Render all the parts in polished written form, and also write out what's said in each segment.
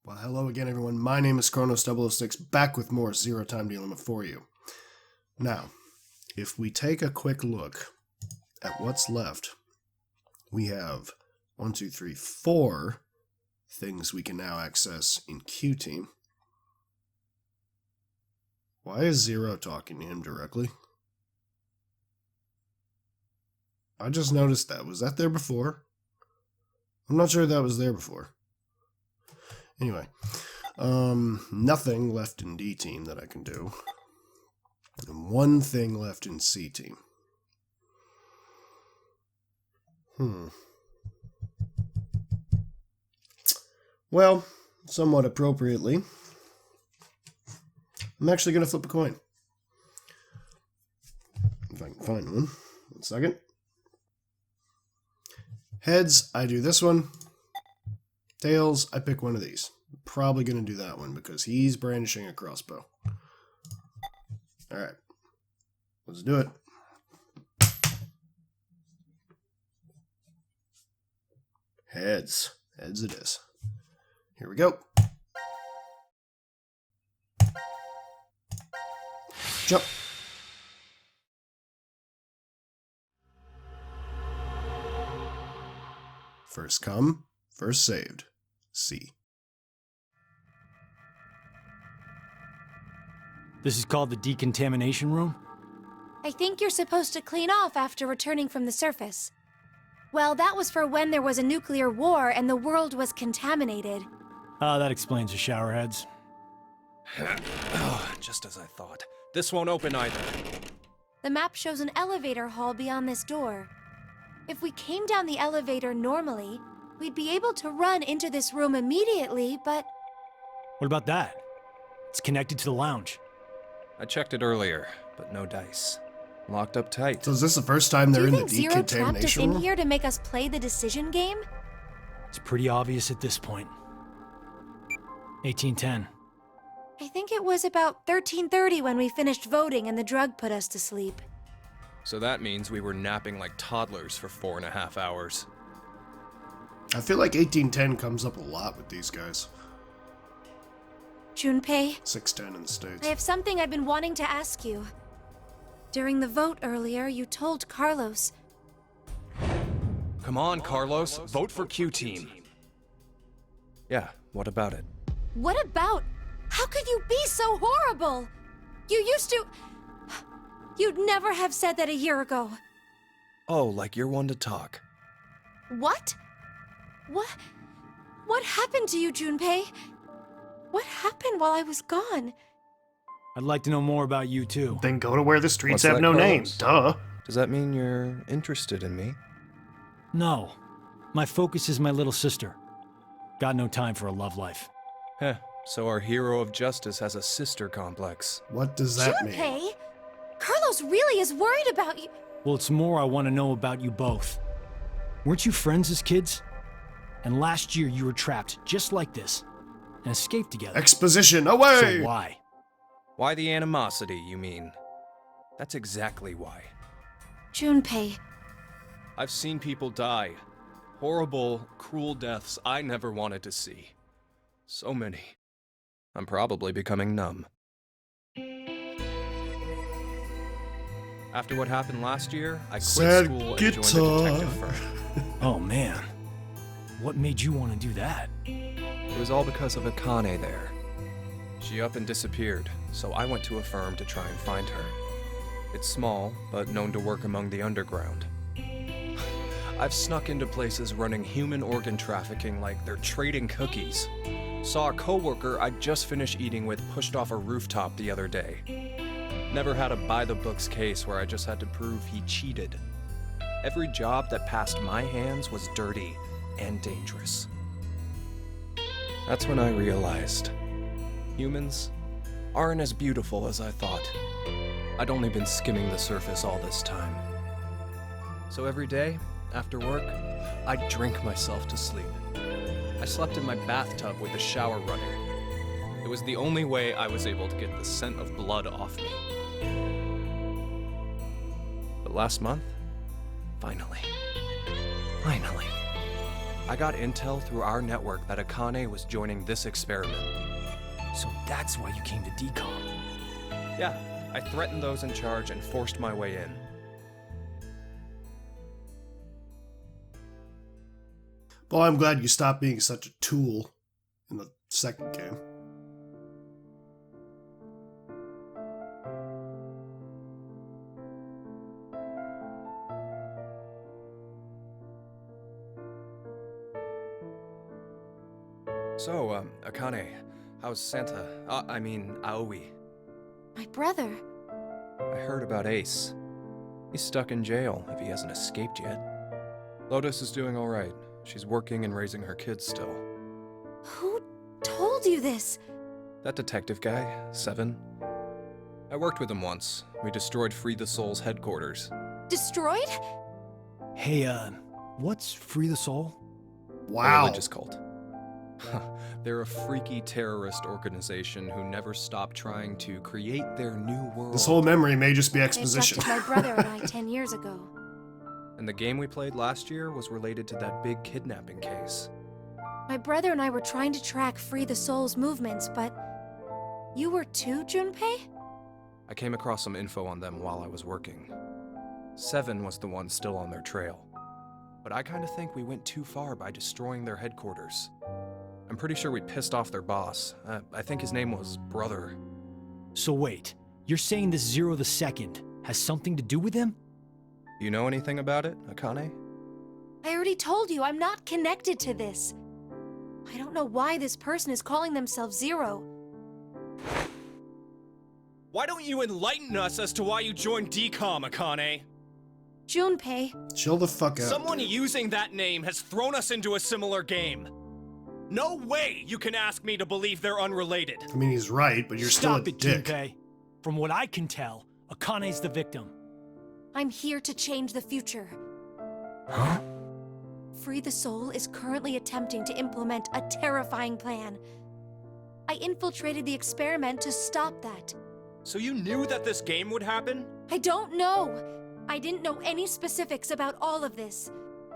Well, hello again, everyone. My name is Chronos006, back with more Zero Time Dilemma for you. Now, if we take a quick look at what's left, we have 4 things we can now access in Q-Team. Why is Zero talking to him directly? I just noticed that. Was that there before? I'm not sure that was there before. Anyway, nothing left in D-Team that I can do. And 1 thing left in C-Team. Well, somewhat appropriately, I'm actually going to flip a coin. If I can find one. 1 second. Heads, I do this one. Tails, I pick one of these. Probably going to do that one because he's brandishing a crossbow. Alright. Let's do it. Heads. Heads it is. Here we go. Jump. First come, first saved. C. This is called the decontamination room? I think you're supposed to clean off after returning from the surface. Well, that was for when there was a nuclear war and the world was contaminated. That explains the showerheads. Just as I thought. This won't open either. The map shows an elevator hall beyond this door. If we came down the elevator normally, we'd be able to run into this room immediately, but... What about that? It's connected to the lounge. I checked it earlier, but no dice. Locked up tight. So is this the first time they're Do in you the think Zero trapped us decontamination in room? here to make us play the decision game? It's pretty obvious at this point. 1810. I think it was about 13:30 when we finished voting and the drug put us to sleep. So that means we were napping like toddlers for 4.5 hours. I feel like 1810 comes up a lot with these guys. Junpei, 610 in the States. I have something I've been wanting to ask you. During the vote earlier, you told Carlos. Come on, Carlos. Vote for Q-Team. Yeah, what about it? What about? How could you be so horrible? You used to... You'd never have said that a year ago. Oh, like you're one to talk. What? What happened to you, Junpei? What happened while I was gone? I'd like to know more about you, too. Then go to where the streets What's have that, no Carlos? names. Duh. Does that mean you're interested in me? No. My focus is my little sister. Got no time for a love life. Heh, so our hero of justice has a sister complex. What does that mean? Junpei? Carlos really is worried about you. Well, it's more I want to know about you both. Weren't you friends as kids? And last year you were trapped just like this and escaped together. Exposition, away! So why? Why the animosity, you mean? That's exactly why. Junpei, I've seen people die. Horrible, cruel deaths I never wanted to see. So many. I'm probably becoming numb. After what happened last year, I quit Sad school and guitar. joined a detective firm. Oh, man. What made you want to do that? It was all because of Akane there. She up and disappeared, so I went to a firm to try and find her. It's small, but known to work among the underground. I've snuck into places running human organ trafficking like they're trading cookies. Saw a coworker I'd just finished eating with pushed off a rooftop the other day. Never had a by-the-books case where I just had to prove he cheated. Every job that passed my hands was dirty and dangerous. That's when I realized humans aren't as beautiful as I thought. I'd only been skimming the surface all this time. So every day, after work, I'd drink myself to sleep. I slept in my bathtub with the shower running. It was the only way I was able to get the scent of blood off me. But last month, finally, I got intel through our network that Akane was joining this experiment. So that's why you came to DCOM. Yeah, I threatened those in charge and forced my way in. Well, I'm glad you stopped being such a tool in the second game. So, Akane, how's Santa? Aoi. My brother. I heard about Ace. He's stuck in jail if he hasn't escaped yet. Lotus is doing alright. She's working and raising her kids still. Who told you this? That detective guy, Seven. I worked with him once. We destroyed Free the Soul's headquarters. Destroyed? Hey, what's Free the Soul? A Wow. religious cult. They're a freaky terrorist organization who never stop trying to create their new world. This whole memory may just be They exposition. abducted my brother and I 10 years ago. And the game we played last year was related to that big kidnapping case. My brother and I were trying to track Free the Soul's movements, but... You were too, Junpei? I came across some info on them while I was working. Seven was the one still on their trail. But I kinda think we went too far by destroying their headquarters. I'm pretty sure we pissed off their boss. I think his name was Brother. So wait, you're saying this Zero the Second has something to do with him? You know anything about it, Akane? I already told you, I'm not connected to this. I don't know why this person is calling themselves Zero. Why don't you enlighten us as to why you joined DCOM, Akane? Junpei, Chill the fuck out. Someone dude. using that name has thrown us into a similar game. No way you can ask me to believe they're unrelated. I mean, he's right, but you're Stop still a it, dick. Junpei. From what I can tell, Akane's the victim. I'm here to change the future. Huh? Free the Soul is currently attempting to implement a terrifying plan. I infiltrated the experiment to stop that. So you knew that this game would happen? I don't know. I didn't know any specifics about all of this.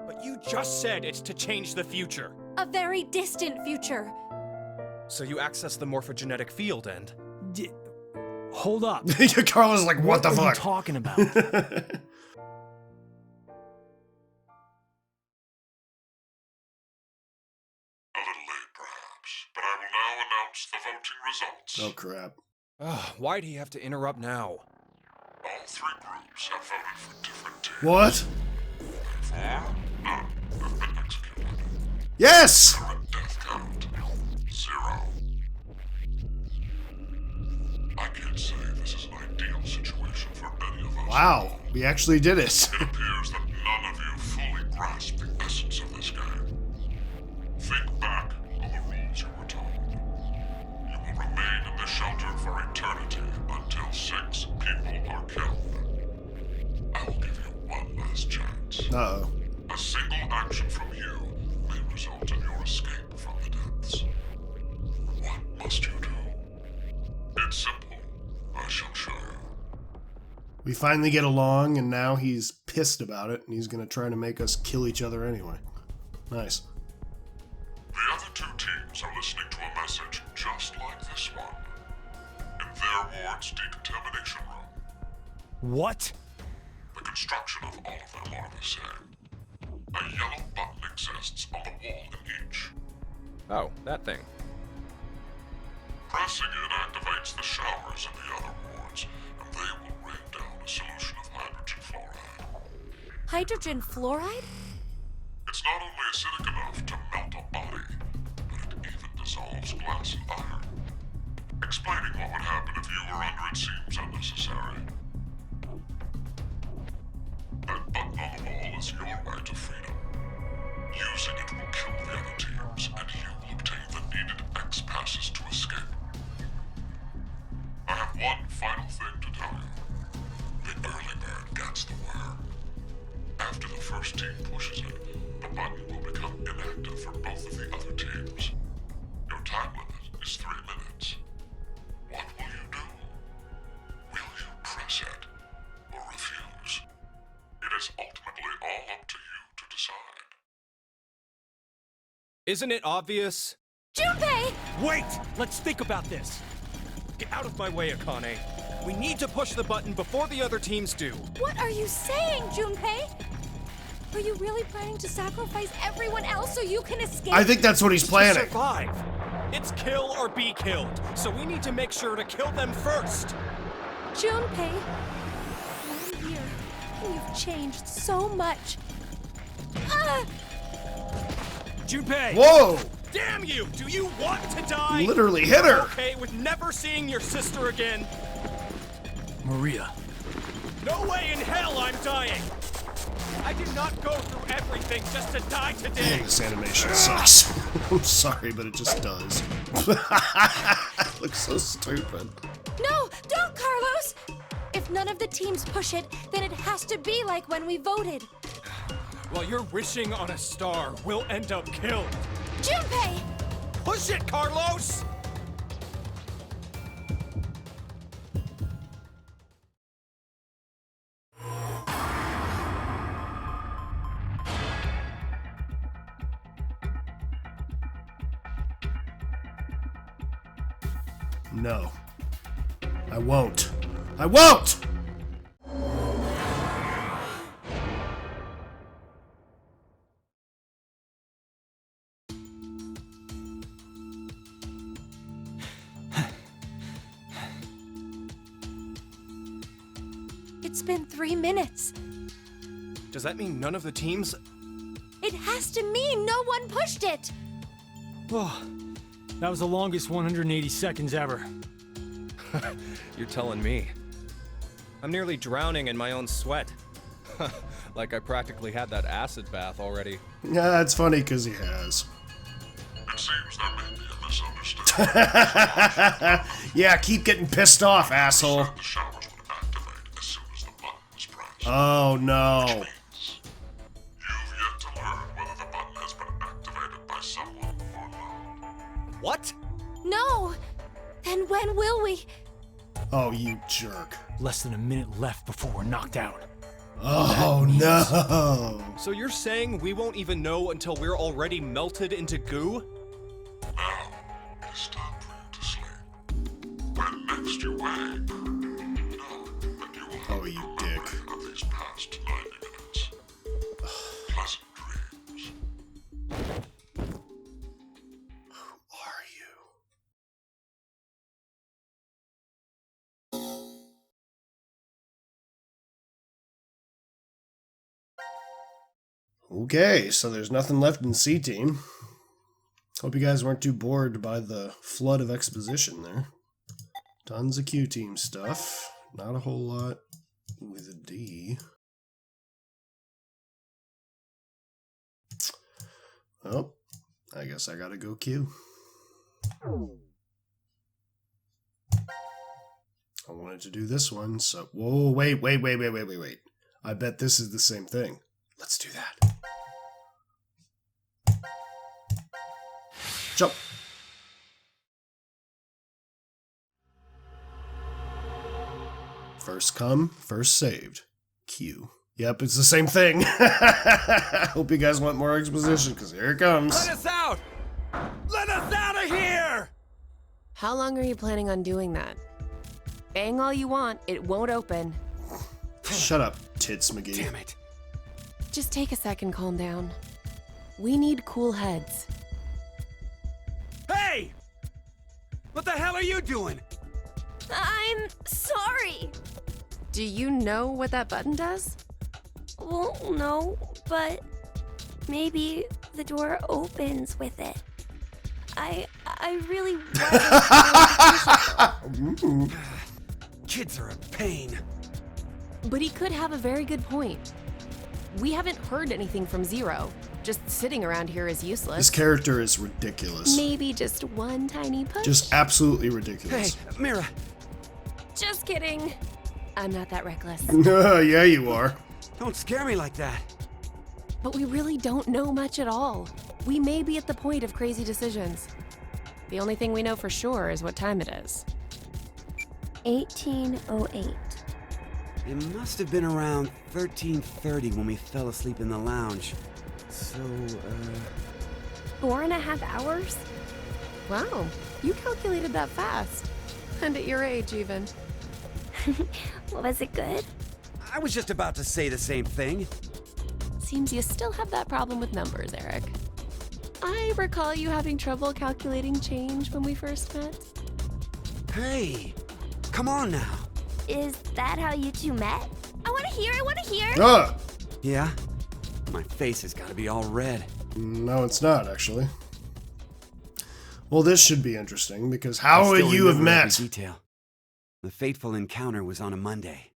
But you just said it's to change the future. A very distant future. So you access the morphogenetic field and... Hold up. Carla's like, what the are you fuck? talking about? A little late, perhaps, but I will now announce the voting results. Oh crap. Why'd he have to interrupt now? All three groups have voted for different teams. What? Therefore, none have been executed. Yes! Current death count, 0. I can't say this is an ideal situation for any of us. Wow, we actually did it. It appears that none of you fully grasp the essence of this game. Think back on the rules you were told. You will remain in the shelter for eternity until 6 people are killed. I will give you one last chance. Uh-oh. A single action from you may result in your escape from the depths. What must you do? It's simple. I shall show you. We finally get along, and now he's pissed about it, and he's gonna try to make us kill each other anyway. Nice. The other two teams are listening to a message just like this one. In their ward's decontamination room. What? The construction of all of them are the same. A yellow button exists on the wall in each. Oh, that thing. Pressing it activates the showers in the other wards, and they will rain down a solution of hydrogen fluoride. Hydrogen fluoride? It's not only acidic enough to melt a body, but it even dissolves glass and iron. Explaining what would happen if you were under it seems unnecessary. That button on the wall is your right to freedom. Using it will kill the other teams, and you will obtain the needed X passes to escape. I have one final thing to tell you. The early bird gets the worm. After the first team pushes it, the button will become inactive for both of the other teams. Your time limit is 3 minutes. What will you do? Will you press it or refuse? It is ultimately all up to you to decide. Isn't it obvious? Junpei! Wait! Let's think about this. Get out of my way, Akane. We need to push the button before the other teams do. What are you saying, Junpei? Are you really planning to sacrifice everyone else so you can escape? I think that's what he's To planning. survive. It's kill or be killed, so we need to make sure to kill them first. Junpei, 1 year, and you've changed so much. Ah! Junpei! Whoa! Damn you! Do you want to die? Literally hit her. Okay with never seeing your sister again? Maria. No way in hell I'm dying! I did not go through everything just to die today! Man, this animation sucks. I'm sorry, but it just does. It looks so stupid. No, don't, Carlos! If none of the teams push it, then it has to be like when we voted. While you're wishing on a star, we'll end up killed. Junpei! Push it, Carlos! No. I won't. I won't! It's been 3 minutes. Does that mean none of the teams? It has to mean no one pushed it. Oh, that was the longest 180 seconds ever. You're telling me. I'm nearly drowning in my own sweat. Like I practically had that acid bath already. Yeah, that's funny because he has. It seems there may be a misunderstanding. Yeah, keep getting pissed off, asshole. The showers would activate as soon as the button was pressed. Oh no. You've yet to learn whether the button has been activated by someone or not. What? No. Then when will we? Oh, you jerk. Less than a minute left before we're knocked out. Oh no. So you're saying we won't even know until we're already melted into goo? Now, it is time for you to sleep. When next you wake, know that you will have Oh, you no dick. memory of these past 90 minutes. Pleasant dreams. Who are you? Okay, so there's nothing left in C Team. Hope you guys weren't too bored by the flood of exposition there. Tons of Q Team stuff. Not a whole lot with a D. Oh, I guess I gotta go Q. I wanted to do this one, so... Whoa, wait. I bet this is the same thing. Let's do that. Jump. First come, first saved. Q. Yep, it's the same thing. Hope you guys want more exposition, because here it comes. Let us out! Let us out of here! How long are you planning on doing that? Bang all you want, it won't open. Shut up, Tits McGee. Damn it. Just take a second, calm down. We need cool heads. Hey! What the hell are you doing? I'm sorry. Do you know what that button does? Well, no, but maybe the door opens with it. I really wasn't. Kids are a pain. But he could have a very good point. We haven't heard anything from Zero. Just sitting around here is useless. This character is ridiculous. Maybe just one tiny push. Just absolutely Hey, ridiculous. Mira, Just kidding. I'm not that reckless. Yeah, you are. don't scare me like that. But we really don't know much at all. We may be at the point of crazy decisions. The only thing we know for sure is what time it is. 1808. It must have been around 13:30 when we fell asleep in the lounge. So, 4.5 hours? Wow, you calculated that fast. And at your age, even. Was it good? I was just about to say the same thing. Seems you still have that problem with numbers, Eric. I recall you having trouble calculating change when we first met. Hey, come on now. Is that how you two met? I want to hear, Ah! Yeah? My face has got to be all red. No, it's not, actually. Well, this should be interesting, because how I would still you have remember every met? detail. The fateful encounter was on a Monday.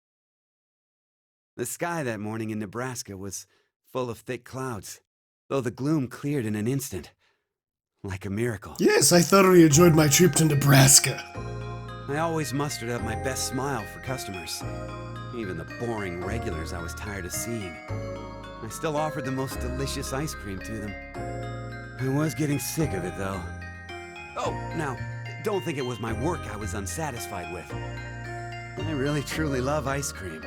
The sky that morning in Nebraska was full of thick clouds, though the gloom cleared in an instant. Like a miracle. Yes, I thoroughly enjoyed my trip to Nebraska. I always mustered up my best smile for customers. Even the boring regulars I was tired of seeing. I still offered the most delicious ice cream to them. I was getting sick of it, though. Oh, now, don't think it was my work I was unsatisfied with. I really truly love ice cream.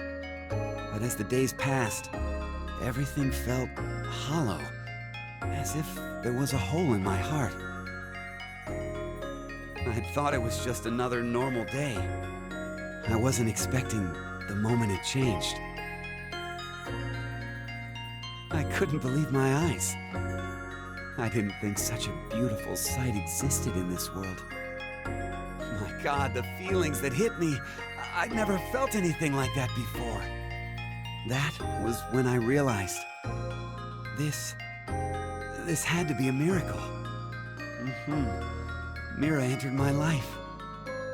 But as the days passed, everything felt hollow. As if there was a hole in my heart. I'd thought it was just another normal day. I wasn't expecting the moment it changed. I couldn't believe my eyes. I didn't think such a beautiful sight existed in this world. My God, the feelings that hit me, I'd never felt anything like that before. That was when I realized this had to be a miracle. Mira entered my life.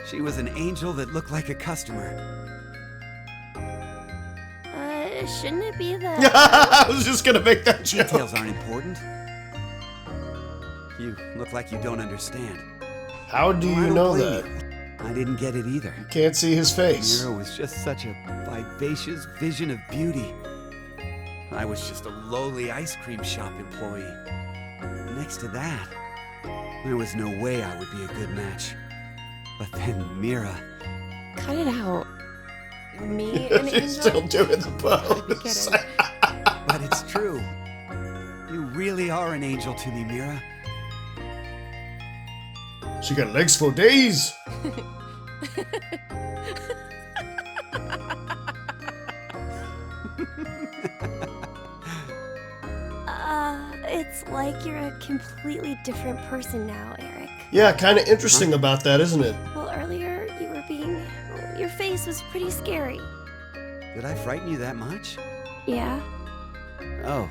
She was an angel that looked like a customer. Shouldn't it be the... I was just gonna make that joke. Details aren't important. You look like you don't understand. How do I you don't know blame that? you. I didn't get it either. Can't see his face. Mira was just such a vivacious vision of beauty. I was just a lowly ice cream shop employee. Next to that, there was no way I would be a good match. But then Mira... Cut it out. Me, an angel? She's still doing the Gotta be pose. kidding. But it's true. You really are an angel to me, Mira. She got legs for days. It's like you're a completely different person now, Eric. Yeah, kind of interesting about that, isn't it? Well, earlier you were being... Your face was pretty scary. Did I frighten you that much? Yeah? Oh.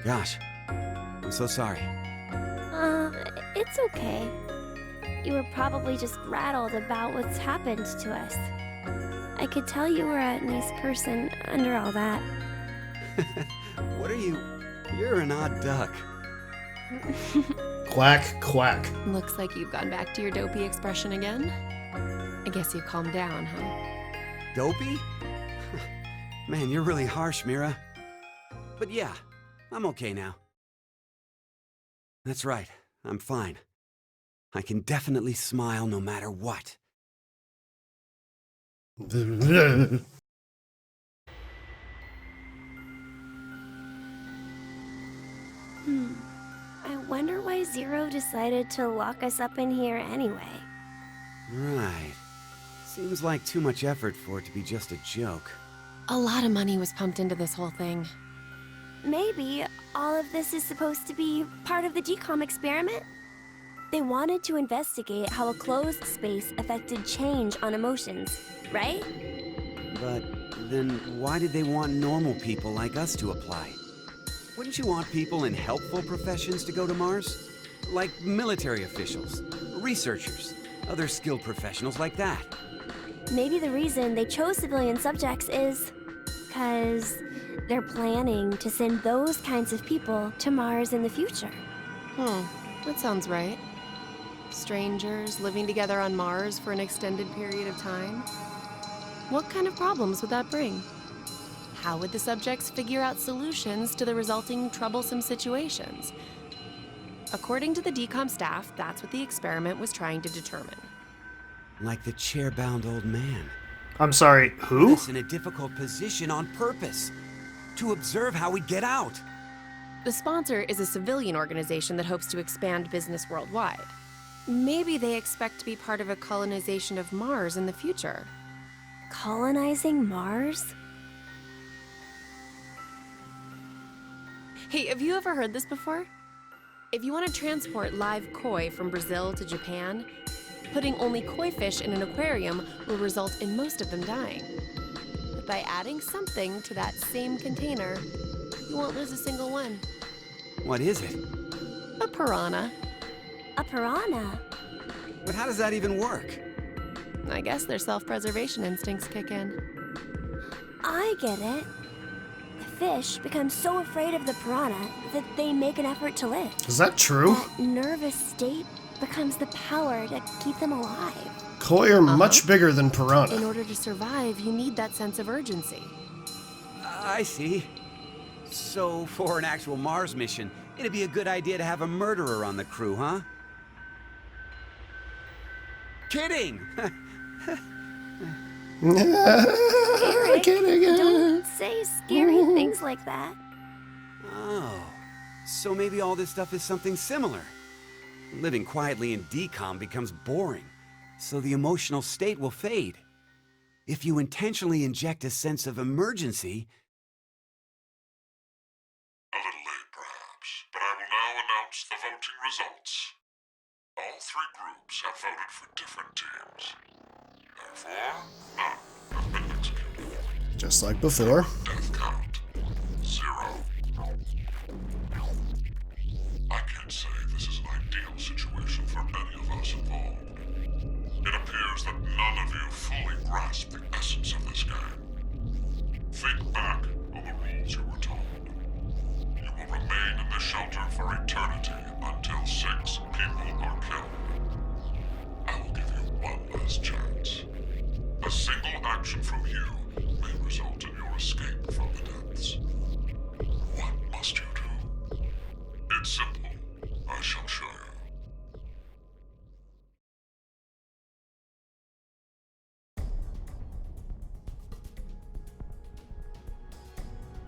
Gosh. I'm so sorry. It's okay. You were probably just rattled about what's happened to us. I could tell you were a nice person under all that. What are you... You're an odd duck. Quack, quack. Looks like you've gone back to your dopey expression again. I guess you calmed down, huh? Dopey? Man, you're really harsh, Mira. But yeah, I'm okay now. That's right, I'm fine. I can definitely smile no matter what. I wonder why Zero decided to lock us up in here anyway. Right. Seems like too much effort for it to be just a joke. A lot of money was pumped into this whole thing. Maybe all of this is supposed to be part of the DCOM experiment? They wanted to investigate how a closed space affected change on emotions, right? But then why did they want normal people like us to apply? Wouldn't you want people in helpful professions to go to Mars? Like military officials, researchers, other skilled professionals like that. Maybe the reason they chose civilian subjects is because they're planning to send those kinds of people to Mars in the future. That sounds right. Strangers living together on Mars for an extended period of time. What kind of problems would that bring? How would the subjects figure out solutions to the resulting troublesome situations? According to the DCOM staff, that's what the experiment was trying to determine. Like the chair-bound old man. I'm sorry, who? Us in a difficult position on purpose. To observe how we get out. The sponsor is a civilian organization that hopes to expand business worldwide. Maybe they expect to be part of a colonization of Mars in the future. Colonizing Mars? Hey, have you ever heard this before? If you want to transport live koi from Brazil to Japan, putting only koi fish in an aquarium will result in most of them dying. But by adding something to that same container, you won't lose a single one. What is it? A piranha. A piranha? But how does that even work? I guess their self-preservation instincts kick in. I get it. The fish become so afraid of the piranha that they make an effort to live. Is that true? That nervous state becomes the power to keep them alive. Koi are much bigger than In piranha. order to survive, you need that sense of urgency. I see. So, for an actual Mars mission, it'd be a good idea to have a murderer on the crew, huh? Kidding! Eric, don't say scary things like that. Oh, so maybe all this stuff is something similar. Living quietly in decom becomes boring, so the emotional state will fade. If you intentionally inject a sense of emergency... A little late, perhaps, but I will now announce the voting results. All three groups have voted for different teams. Therefore, none have been executed. Just like before. Death count, 0. I can't say this is an ideal situation for any of us involved. It appears that none of you fully grasp the essence of this game. Think back on the rules you were told. You will remain in the shelter for eternity until 6 people are killed. I will give you one last chance. A single action from you may result in your escape from the depths. What must you do? It's simple. I shall show you.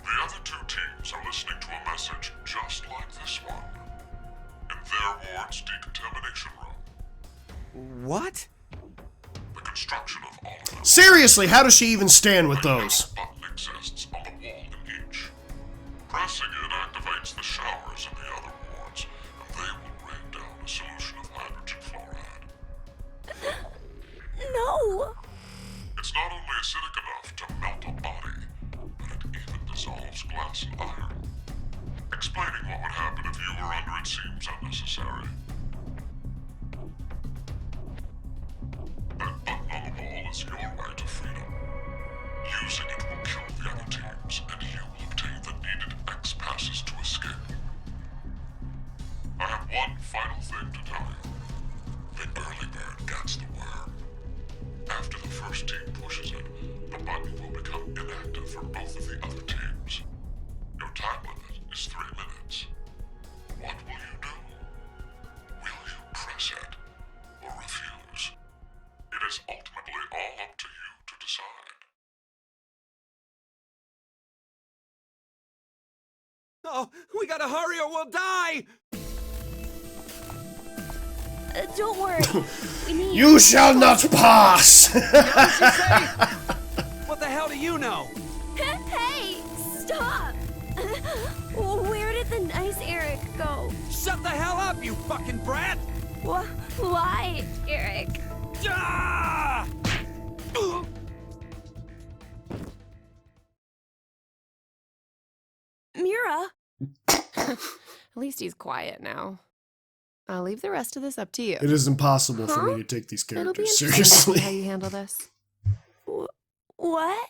The other two teams are listening to a message just like this one. In their ward's decontamination room. What? The construction of all of them. Seriously, how does she even stand with those? A button exists on the wall in each. Pressing it activates the showers in the other wards, and they will rain down a solution of hydrogen fluoride. No! It's not only acidic enough to melt a body, but it even dissolves glass and iron. Explaining what would happen if you were under it seems unnecessary. That button on the wall is your way to freedom. Using it will kill the other teams, and you will obtain the needed X passes to escape. I have one final thing to tell you. The early bird gets the worm. After the first team pushes it, the button will become inactive for both of the other teams. Your time limit is 3 minutes. What will you do? Will you press it or refuse? It is ultimately all up to you to decide. Oh, we gotta hurry or we'll die! Don't worry. We need... You shall not pass! What the hell do you know? Hey! Stop! Where did the nice Eric go? Shut the hell up, you fucking brat! Why, Eric? Ah! Mira? At least he's quiet now. I'll leave the rest of this up to you. It is impossible for me Huh? to take these It'll be characters interesting to see seriously. how you handle this. What?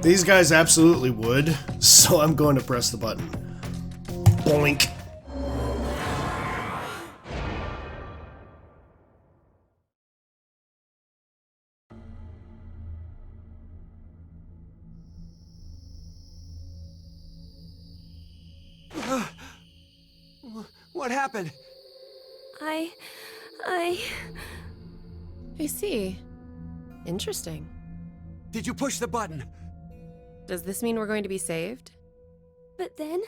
These guys absolutely would, so I'm going to press the button. Boink. What happened? I see. Interesting. Did you push the button? Does this mean we're going to be saved? But then...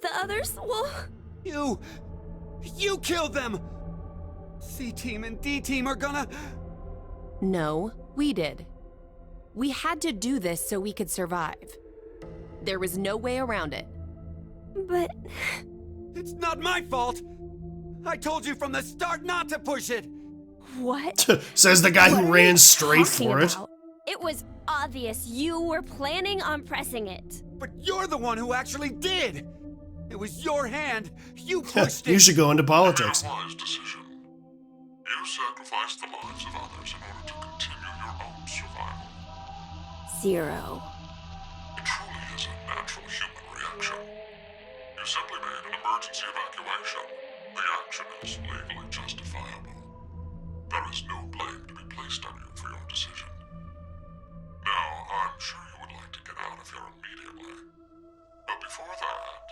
the others will... You killed them! C-Team and D-Team are gonna... No, we did. We had to do this so we could survive. There was no way around it. But... It's not my fault! I told you from the start not to push it! What? Says the guy What who are ran you straight talking for it. about? It was obvious you were planning on pressing it. But you're the one who actually did! It was your hand! You pushed it! You should go into politics. A wise decision. You sacrificed the lives of others in order to continue your own survival. Zero. It truly is a natural human reaction. You simply made an emergency evacuation. The action is legally justifiable. There is no blame to be placed on you for your decision. Now, I'm sure you would like to get out of here immediately. But before that,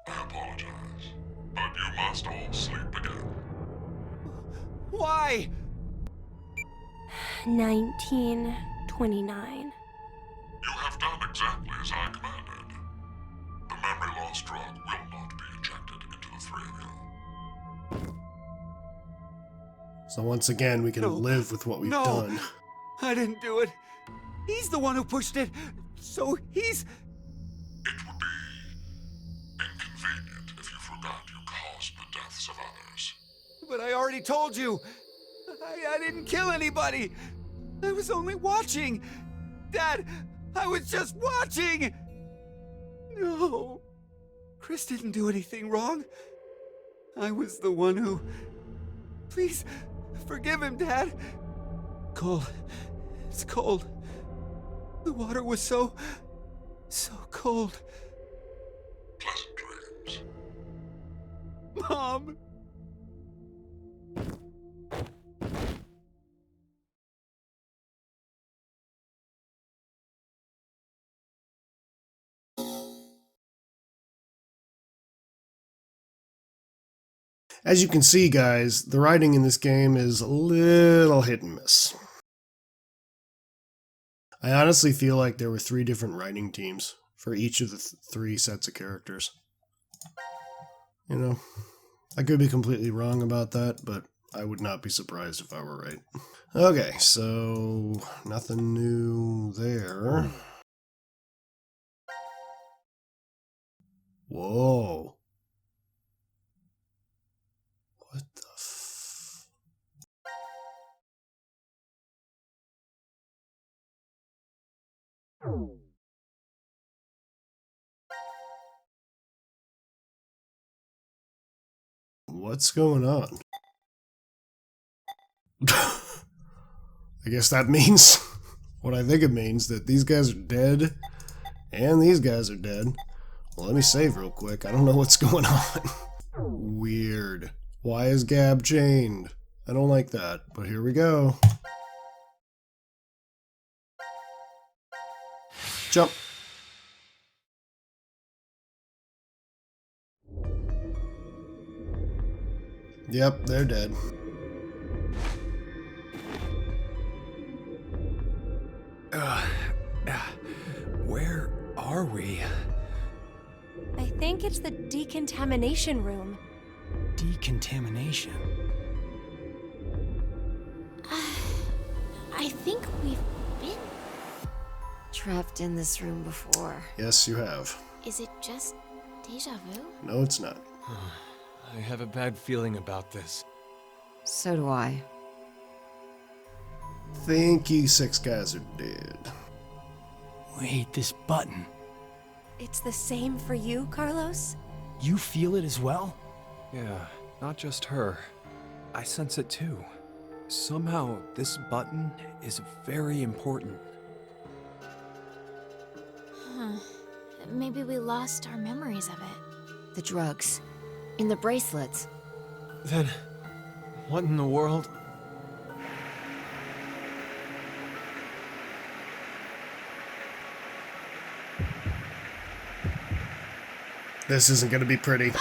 I apologize. But you must all sleep again. Why? 1929. You have done exactly as I commanded. The memory loss drug will not be injected into the three of you. So once again, we can No. live with what we've No. done. I didn't do it. He's the one who pushed it. So he's... It would be inconvenient if you forgot you caused the deaths of others. But I already told you. I didn't kill anybody. I was only watching. Dad, I was just watching. No. Chris didn't do anything wrong. I was the one who... Please, forgive him, Dad. Cold. It's cold. The water was so cold. Pleasant dreams. Mom. As you can see, guys, the writing in this game is a little hit and miss. I honestly feel like there were 3 different writing teams for each of the 3 sets of characters. You know, I could be completely wrong about that, but I would not be surprised if I were right. Okay, so nothing new there. Whoa. What the f... What's going on? I guess that means what I think it means, that these guys are dead and these guys are dead. Well, let me save real quick. I don't know what's going on. Weird. Why is Gab chained? I don't like that, but here we go. Jump. Yep, they're dead. Where are we? I think it's the decontamination room. Decontamination. I think we've been trapped in this room before. Yes, you have. Is it just deja vu? No, it's not. I have a bad feeling about this. So do I. Think you 6 guys are dead. Wait, this button. It's the same for you, Carlos? You feel it as well? Yeah, not just her. I sense it too. Somehow, this button is very important. Maybe we lost our memories of it. The drugs. In the bracelets. Then, what in the world? This isn't gonna be pretty.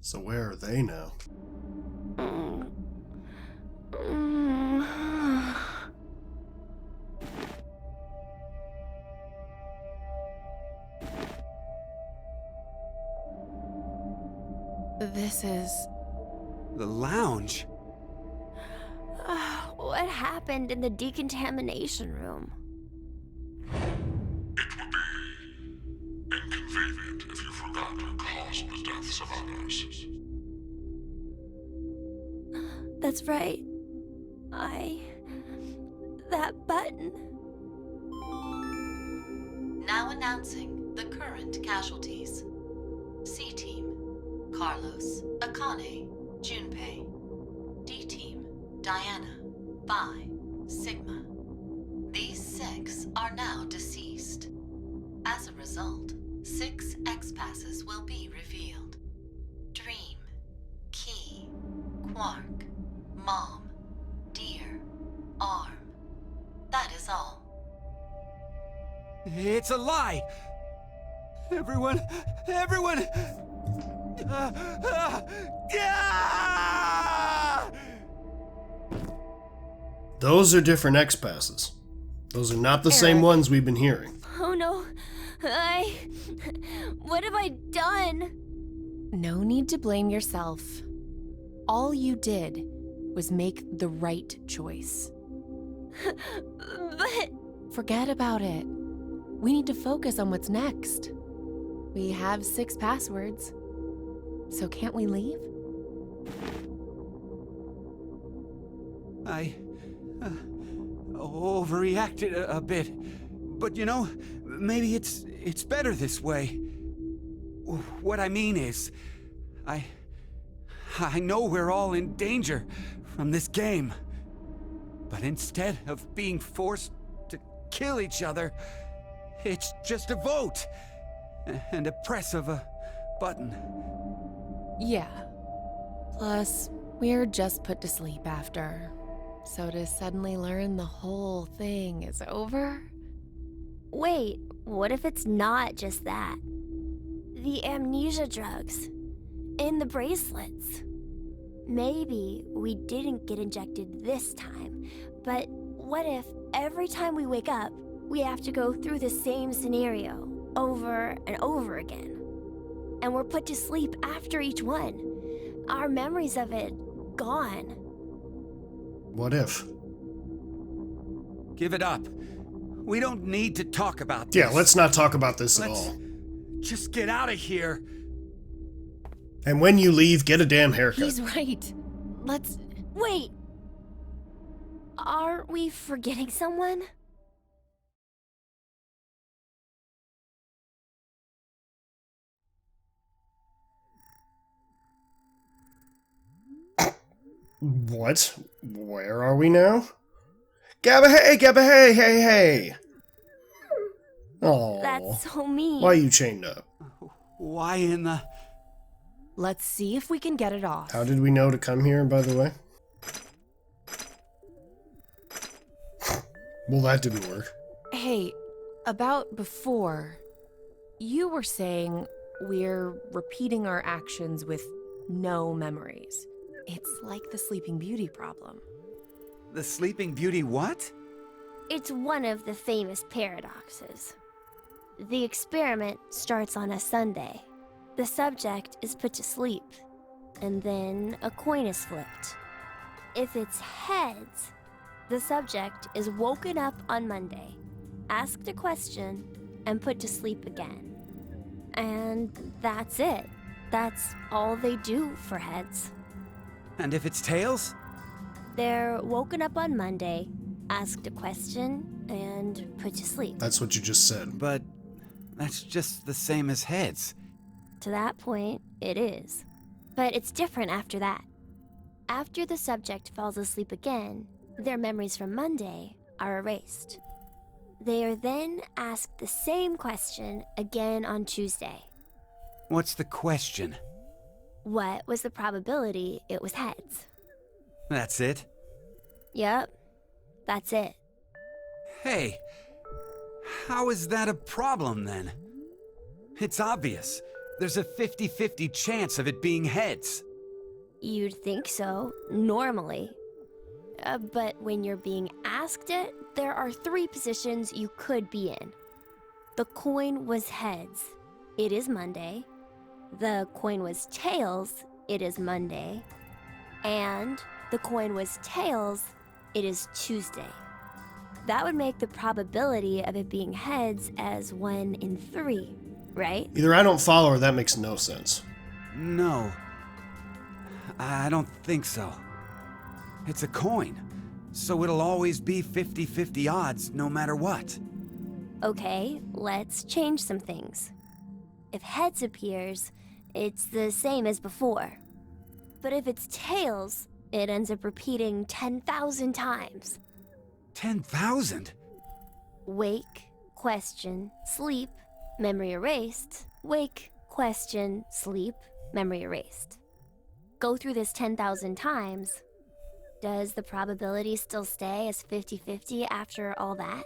So where are they now? This is... The lounge? What happened in the decontamination room? It would be inconvenient if you forgot to cause the deaths of others. That's right. That button. Now announcing the current casualties. C-Team, Carlos, Akane, Junpei. D-Team, Diana, Phi, Sigma. These 6 are now deceased. As a result, 6 X-Passes will be revealed. Dream, Key, Quark, Mom, Deer, Arm. That is all. It's a lie! Everyone! Those are different X-Passes. Those are not the same ones we've been hearing. Oh no. What have I done? No need to blame yourself. All you did was make the right choice. But... Forget about it. We need to focus on what's next. We have 6 passwords. So can't we leave? I overreacted a bit, but you know, maybe it's better this way. What I mean is, I know we're all in danger from this game, but instead of being forced to kill each other, it's just a vote and a press of a button. Yeah. Plus, we're just put to sleep after. So to suddenly learn the whole thing is over? Wait, what if it's not just that? The amnesia drugs. In the bracelets. Maybe we didn't get injected this time, but what if every time we wake up, we have to go through the same scenario over and over again? And we're put to sleep after each one. Our memories of it gone. What if? Give it up. We don't need to talk about this. Yeah, let's not talk about this at all. Just get out of here. And when you leave, get a damn haircut. He's right. Let's... Wait! Are we forgetting someone? What? Where are we now? Gabba, hey, hey! Oh, That's so mean. why are you chained up? Why in the... Let's see if we can get it off. How did we know to come here, by the way? Well, that didn't work. Hey, about before, you were saying we're repeating our actions with no memories. It's like the Sleeping Beauty problem. The Sleeping Beauty what? It's one of the famous paradoxes. The experiment starts on a Sunday. The subject is put to sleep, and then a coin is flipped. If it's heads, the subject is woken up on Monday, asked a question, and put to sleep again. And that's it. That's all they do for heads. And if it's tails? They're woken up on Monday, asked a question, and put to sleep. That's what you just said. But that's just the same as heads. To that point, it is. But it's different after that. After the subject falls asleep again, their memories from Monday are erased. They are then asked the same question again on Tuesday. What's the question? What was the probability it was heads? That's it? Yep, that's it. Hey, how is that a problem then? It's obvious. there's a 50-50 chance of it being heads. You'd think so, normally. But when you're being asked it, there are 3 positions you could be in. The coin was heads. It is Monday. The coin was tails. It is Monday. And the coin was tails. It is Tuesday. That would make the probability of it being heads as 1 in 3, right? Either I don't follow or that makes no sense. No. I don't think so. It's a coin, so it'll always be 50-50 odds no matter what. Okay, let's change some things. If heads appears, it's the same as before. But if it's tails, it ends up repeating 10,000 times. 10,000? Wake, question, sleep, memory erased. Wake, question, sleep, memory erased. Go through this 10,000 times. Does the probability still stay as 50-50 after all that?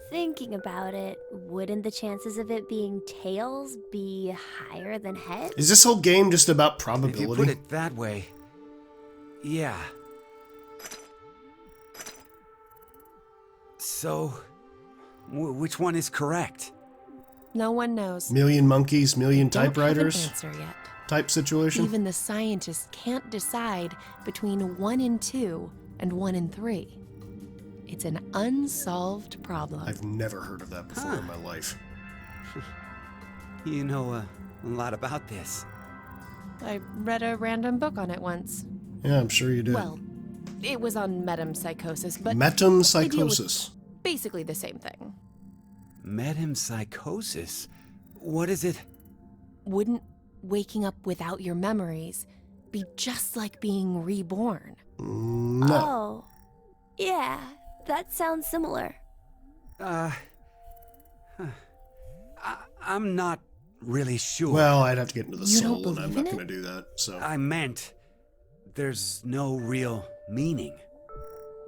Thinking about it, wouldn't the chances of it being tails be higher than heads? Is this whole game just about If probability? you put it that way, yeah. So, which one is correct? No one knows. Million monkeys, million Don't typewriters have an answer yet. type situation? Even the scientists can't decide between 1 in 2 and 1 in 3. It's an unsolved problem. I've never heard of that before in my life. You know a lot about this. I read a random book on it once. Yeah, I'm sure you did. Well, it was on metempsychosis, but Metempsychosis. basically the same thing. Metempsychosis? What is it? Wouldn't waking up without your memories be just like being reborn? No. Oh, yeah, that sounds similar. I'm not really sure. Well, I'd have to get into the You don't soul, and I'm believe not in going to do that. So I meant there's no real meaning.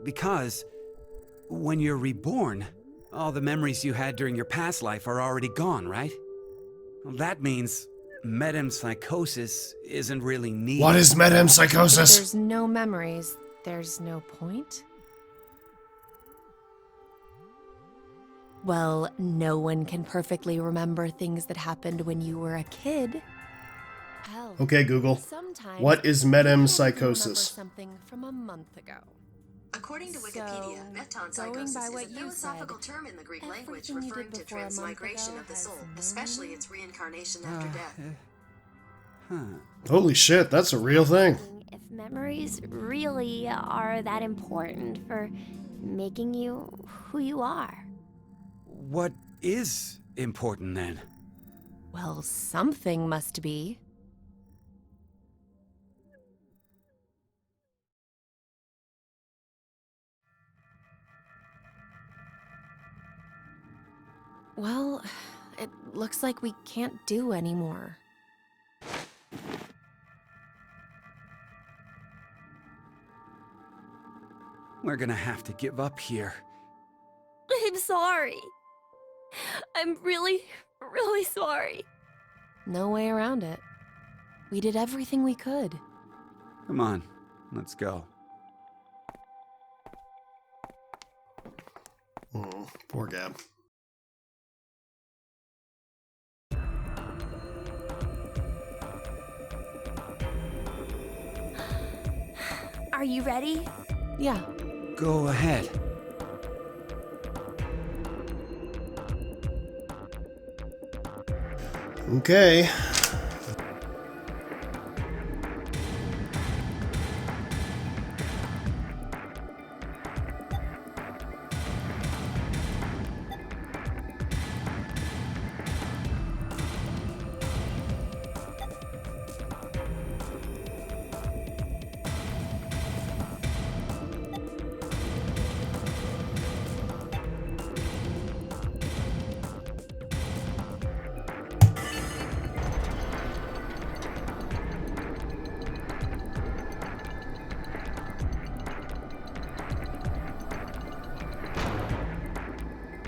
Because when you're reborn, all the memories you had during your past life are already gone, right? Well, that means metempsychosis isn't really needed. what is If metempsychosis? there's no memories, there's no point? Well, no one can perfectly remember things that happened when you were a kid. Hell, Okay, Google. sometimes What is you can't even remember metempsychosis? something from a month ago. According to So, Wikipedia, going metempsychosis by is what a you philosophical said, term in the Greek language everything you referring did to before a month transmigration ago of the has soul, no especially meaning? its reincarnation after death. Holy shit, that's a real thing. If memories really are that important for making you who you are. What is important then? Well, something must be. Well, it looks like we can't do anymore. We're gonna have to give up here. I'm sorry. I'm really, really sorry. No way around it. We did everything we could. Come on, let's go. Oh, poor Gab. Are you ready? Yeah. Go ahead. Okay.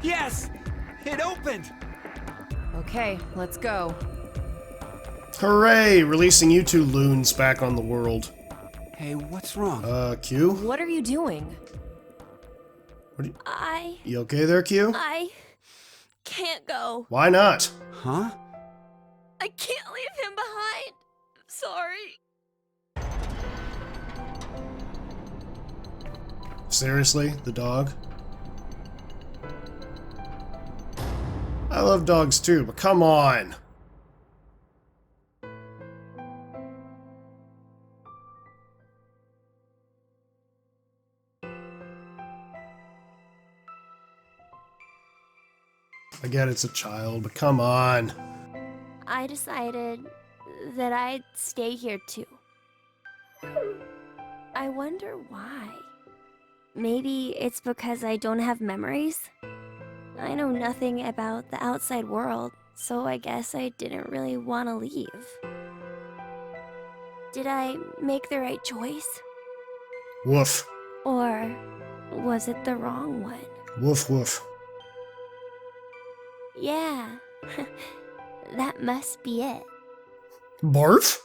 Yes! It opened! Okay, let's go. Hooray! Releasing you two loons back on the world. Hey, what's wrong? Q? What are you doing? You okay there, Q? I can't go. Why not? Huh? I can't leave him behind. Sorry. Seriously? The dog? I love dogs too, but come on! I get it's a child, but come on. I decided that I'd stay here too. I wonder why. Maybe it's because I don't have memories? I know nothing about the outside world, so I guess I didn't really want to leave. Did I make the right choice? Woof. Or was it the wrong one? Woof woof. Yeah, that must be it. Barf?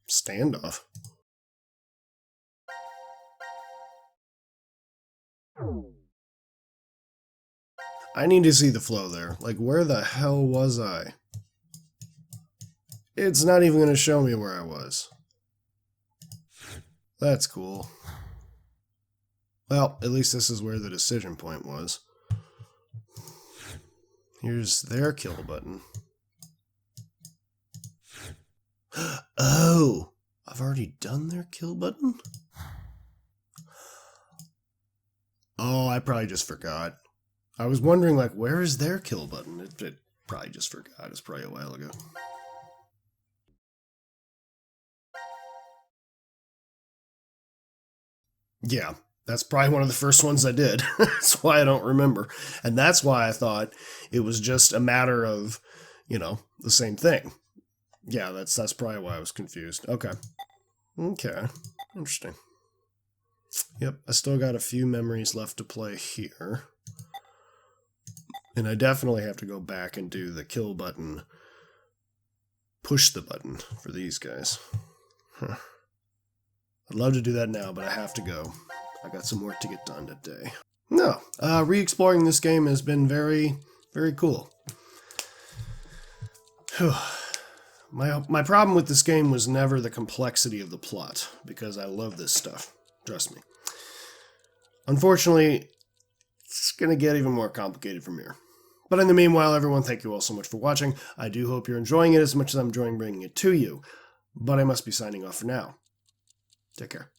Standoff. I need to see the flow there. Like, where the hell was I? It's not even going to show me where I was. That's cool. Well, at least this is where the decision point was. Here's their kill button. Oh! I've already done their kill button? Oh, I probably just forgot. I was wondering, like, where is their kill button? It probably just forgot. It's probably a while ago. Yeah, that's probably one of the first ones I did. That's why I don't remember. And that's why I thought it was just a matter of, you know, the same thing. Yeah, that's probably why I was confused. Okay. Okay. Interesting. Yep, I still got a few memories left to play here. And I definitely have to go back and do the kill button, push the button for these guys. Huh. I'd love to do that now, but I have to go. I got some work to get done today. No, re-exploring this game has been very, very cool. My problem with this game was never the complexity of the plot, because I love this stuff. Trust me. Unfortunately, it's going to get even more complicated from here. But in the meanwhile, everyone, thank you all so much for watching. I do hope you're enjoying it as much as I'm enjoying bringing it to you. But I must be signing off for now. Take care.